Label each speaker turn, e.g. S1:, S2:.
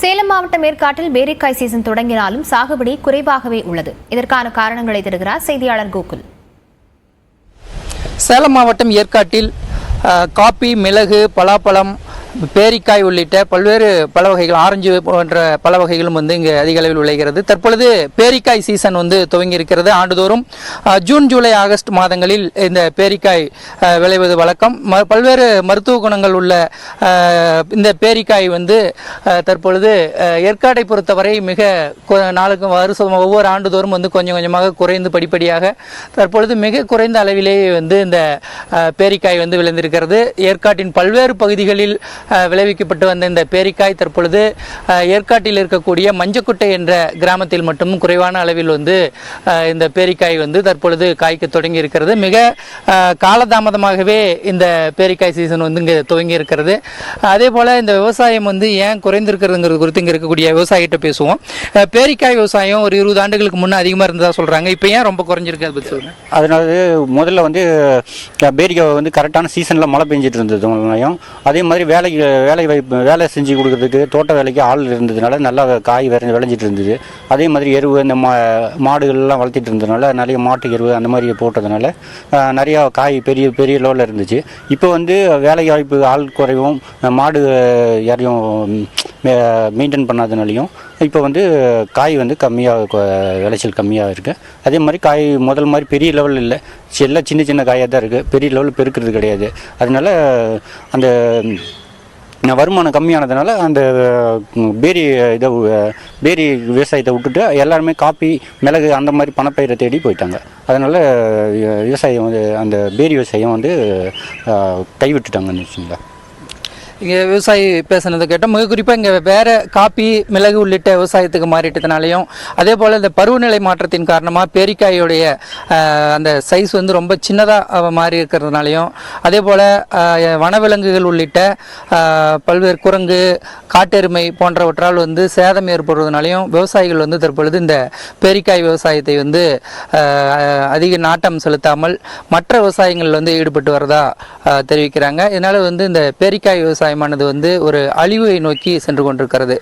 S1: சேலம் மாவட்டம் ஏற்காட்டில் பேரிக்காய் சீசன் தொடங்கினாலும் சாகுபடி குறைவாகவே உள்ளது. இதற்கான காரணங்களை தருகிறார் செய்தியாளர் கோகுல்.
S2: சேலம் மாவட்டம் ஏற்காட்டில் காப்பி, மிளகு, பலாப்பழம், பேரிக்காய் உள்ளிட்ட பல்வேறு பல வகைகள், ஆரஞ்சு போன்ற பல வகைகளும் இங்கே அதிக அளவில் விளைகிறது. தற்பொழுது பேரிக்காய் சீசன் துவங்கி இருக்கிறது. ஆண்டுதோறும் ஜூன், ஜூலை, ஆகஸ்ட் மாதங்களில் இந்த பேரிக்காய் விளைவது வழக்கம். பல்வேறு மருத்துவ குணங்கள் உள்ள இந்த பேரிக்காய் தற்பொழுது ஏற்காட்டை பொறுத்தவரை மிக நாளுக்கு வருஷம் ஒவ்வொரு ஆண்டுதோறும் கொஞ்சம் கொஞ்சமாக குறைந்து படிப்படியாக தற்பொழுது மிக குறைந்த அளவிலேயே இந்த பேரிக்காய் விளைந்திருக்கிறது. ஏற்காட்டின் பல்வேறு பகுதிகளில் விளைவிக்கப்பட்டு வந்த இந்த பேரிக்காய் தற்பொழுது ஏற்காட்டில் இருக்கக்கூடிய மஞ்சக்குட்டை என்ற கிராமத்தில் மட்டும் குறைவான அளவில் இந்த பேரிக்காய் தற்பொழுது காய்க்க தொடங்கி இருக்கிறது. மிக காலதாமதமாகவே இந்த பேரிக்காய் சீசன் இங்கே துவங்கி இருக்கிறது. அதே போல இந்த விவசாயம் ஏன் குறைந்திருக்கிறதுங்கிறது குறித்து இங்கே இருக்கக்கூடிய விவசாயிகிட்ட பேசுவோம். பேரிக்காய் விவசாயம் ஒரு 20 ஆண்டுகளுக்கு முன்னே அதிகமாக இருந்ததா சொல்றாங்க. இப்போ ஏன் ரொம்ப குறைஞ்சிருக்கு அதை பற்றி சொல்லுங்க.
S3: அதனால முதல்ல பேரிக்காய் கரெக்டான சீசனில் மழை பெஞ்சிட்டு இருந்தது. அதே மாதிரி வேலை செஞ்சு கொடுக்கறதுக்கு தோட்ட வேலைக்கு ஆள் இருந்ததுனால நல்லா காய் விளைஞ்சிட்டு இருந்தது. அதே மாதிரி எருவு இந்த மாடுகள்லாம் வளர்த்திட்டு இருந்ததுனால நிறைய மாட்டு எருவு அந்த மாதிரி போட்டதுனால நிறையா காய் பெரிய பெரிய லெவலில் இருந்துச்சு. இப்போ வேலை வாய்ப்பு ஆள் குறைவும் மாடு யாரையும் மெயின்டைன் பண்ணாதனாலையும் இப்போ காய் கம்மியாக, விளைச்சல் கம்மியாக இருக்குது. அதே மாதிரி காய் முதல் மாதிரி பெரிய லெவல் இல்லை, எல்லாம் சின்ன சின்ன காயாக தான் இருக்குது, பெரிய லெவலில் பெருக்கிறது கிடையாது. அதனால அந்த வருமானம் கம்மியானதுனால அந்த பேரி விவசாயத்தை விட்டுட்டு எல்லாருமே காப்பி, மிளகு அந்த மாதிரி பணப்பயிரை தேடி போயிட்டாங்க. அதனால் விவசாயம் அந்த பேரி விவசாயம் கைவிட்டுட்டாங்கன்னு வச்சுங்களேன்.
S2: இங்கே விவசாயி பேசுனதை கேட்டால் மிக குறிப்பாக இங்கே வேறு காப்பி, மிளகு உள்ளிட்ட விவசாயத்துக்கு மாறிட்டதுனாலையும், அதே போல் இந்த பருவநிலை மாற்றத்தின் காரணமாக பேரிக்காயோடைய அந்த சைஸ் ரொம்ப சின்னதாக மாறி இருக்கிறதுனாலையும், அதே போல் வனவிலங்குகள் உள்ளிட்ட பல்வேறு குரங்கு, காட்டெருமை போன்றவற்றால் சேதம் ஏற்படுவதனாலையும் விவசாயிகள் தற்பொழுது இந்த பேரிக்காய் விவசாயத்தை அதிக நாட்டம் செலுத்தாமல் மற்ற விவசாயங்கள் ஈடுபட்டு வரதா தெரிவிக்கிறாங்க. இதனால் இந்த பேரிக்காய் விவசாயமானது ஒரு அழிவை நோக்கி சென்று கொண்டிருக்கிறது.